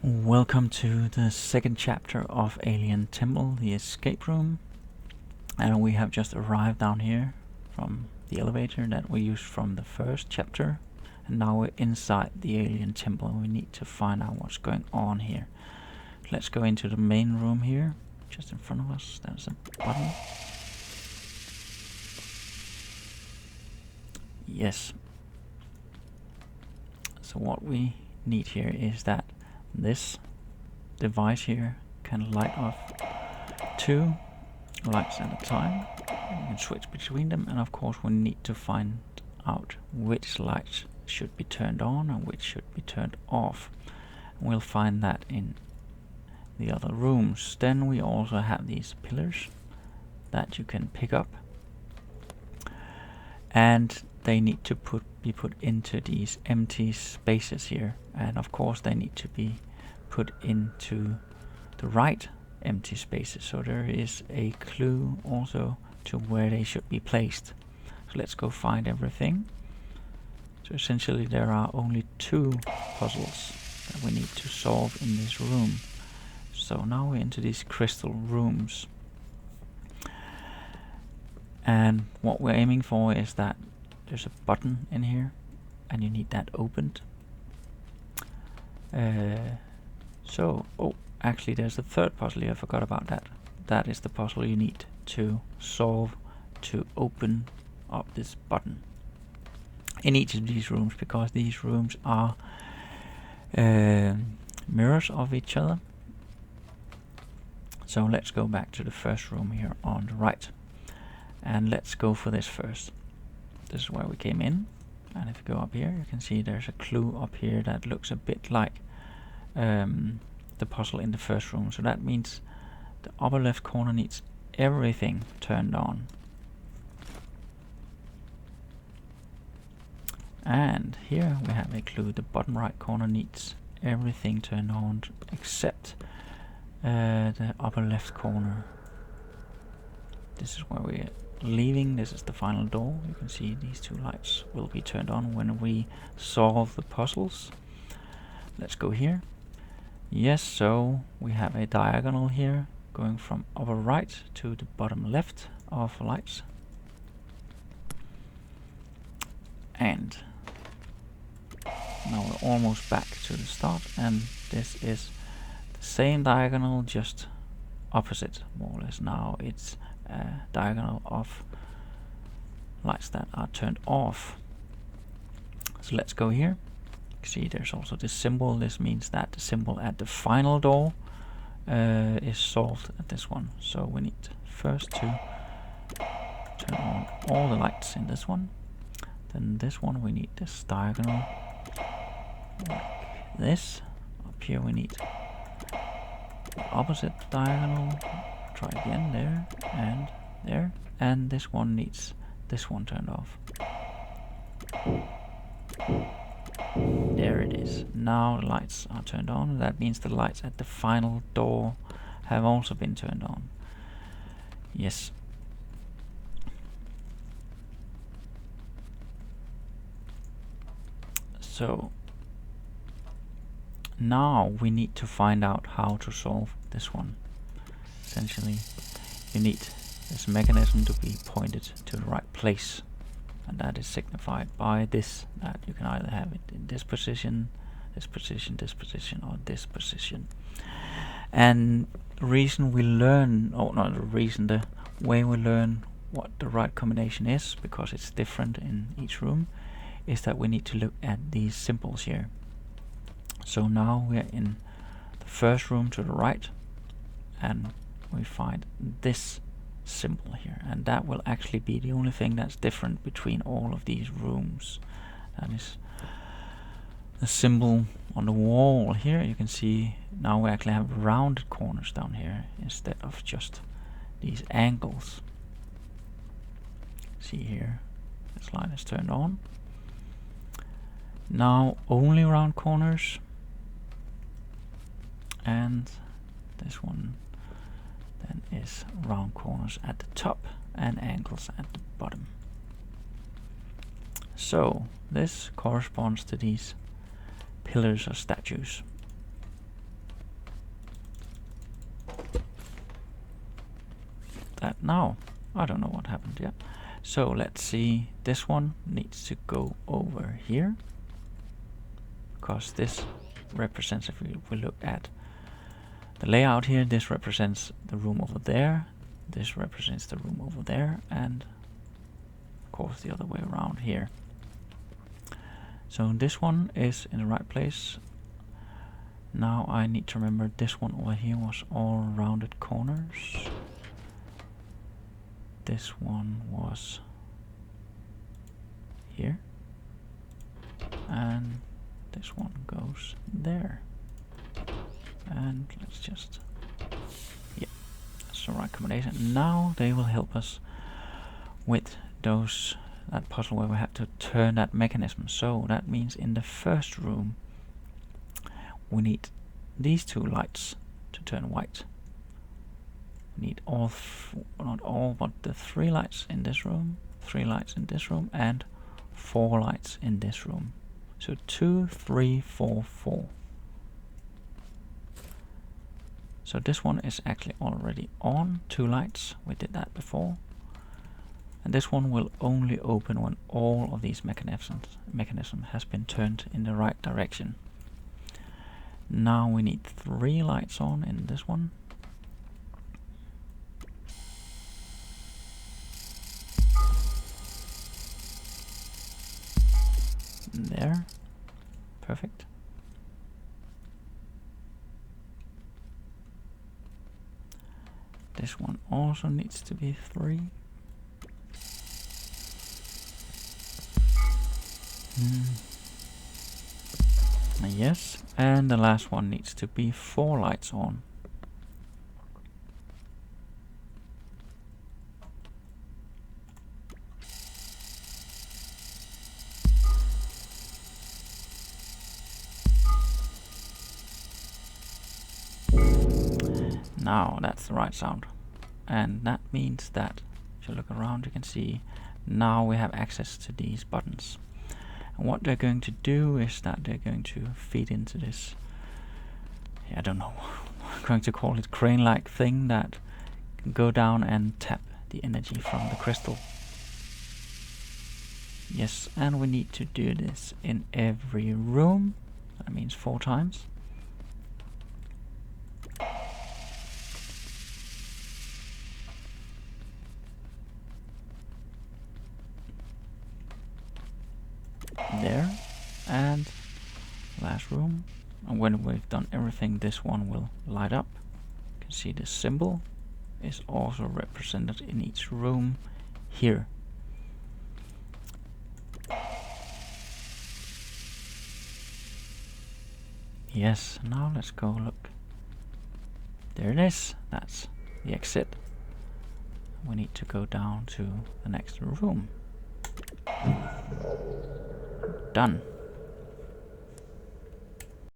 Welcome to the second chapter of Alien Temple, the escape room. And we have just arrived down here from the elevator that we used from the first chapter. And now we're inside the Alien Temple and we need to find out what's going on here. Let's go into the main room here. Just in front of us, there's a button. Yes. So what we need here is that this device here can light off 2 lights at a time. You can switch between them, and of course we need to find out which lights should be turned on and which should be turned off. And we'll find that in the other rooms. Then we also have these pillars that you can pick up, and they need to be put into these empty spaces here, and of course they need to be put into the right empty spaces, so there is a clue also to where they should be placed. So let's go find everything. So essentially there are only 2 puzzles that we need to solve in this room. So now we're into these crystal rooms, and what we're aiming for is that there's a button in here and you need that opened. Actually there's a third puzzle here, I forgot about that. That is the puzzle you need to solve to open up this button in each of these rooms, because these rooms are mirrors of each other. So let's go back to the first room here on the right, and let's go for this first. This is where we came in, and if you go up here you can see there's a clue up here that looks a bit like the puzzle in the first room. So that means the upper left corner needs everything turned on, and here we have a clue: the bottom right corner needs everything turned on except the upper left corner. This is where we're leaving. This is the final door. You can see these 2 lights will be turned on when we solve the puzzles. Let's go here. Yes, so we have a diagonal here going from upper right to the bottom left of lights. And now we're almost back to the start, and this is the same diagonal, just opposite more or less. Now it's a diagonal of lights that are turned off. So let's go here. See, there's also this symbol. This means that the symbol at the final door is solved at this one. So we need first to turn on all the lights in this one. Then this one we need this diagonal like this. Up here we need the opposite diagonal. Try again, there and there, and this one needs this one turned off. There it is. Now the lights are turned on. That means the lights at the final door have also been turned on. Yes. So now we need to find out how to solve this one. Essentially you need this mechanism to be pointed to the right place, and that is signified by this, that you can either have it in this position, this position, this position, or this position. And the reason we learn, the way we learn what the right combination is, because it's different in each room, is that we need to look at these symbols here. So now we're in the first room to the right, and we find this symbol here, and that will actually be the only thing that's different between all of these rooms. That is the symbol on the wall here. You can see now we actually have rounded corners down here instead of just these angles. See here, this light is turned on. Now only round corners, and this one then is round corners at the top and angles at the bottom. So this corresponds to these pillars or statues. that now. I don't know what happened yet. So let's see, this one needs to go over here, because this represents, if we look at the layout here, this represents the room over there, this represents the room over there, and of course the other way around here. So this one is in the right place. Now I need to remember this one over here was all rounded corners. This one was here, and this one goes there. And let's just, yeah, that's the right combination. Now they will help us with that puzzle where we have to turn that mechanism. So that means in the first room we need these two lights to turn white. We need not all, but the 3 lights in this room, 3 lights in this room, and 4 lights in this room. So 2, 3, 4, 4. So this one is actually already on, 2 lights, we did that before. And this one will only open when all of these mechanism has been turned in the right direction. Now we need 3 lights on in this one. There, perfect. This one also needs to be 3. Yes, and the last one needs to be 4 lights on. Now that's the right sound, and that means that if you look around you can see now we have access to these buttons. And what they're going to do is that they're going to feed into this, I don't know, I'm going to call it crane-like thing that can go down and tap the energy from the crystal. Yes, and we need to do this in every room. That means 4 times. There, and last room. And when we've done everything, this one will light up. You can see the symbol is also represented in each room here. Yes, now let's go look. There it is, that's the exit. We need to go down to the next room. Done.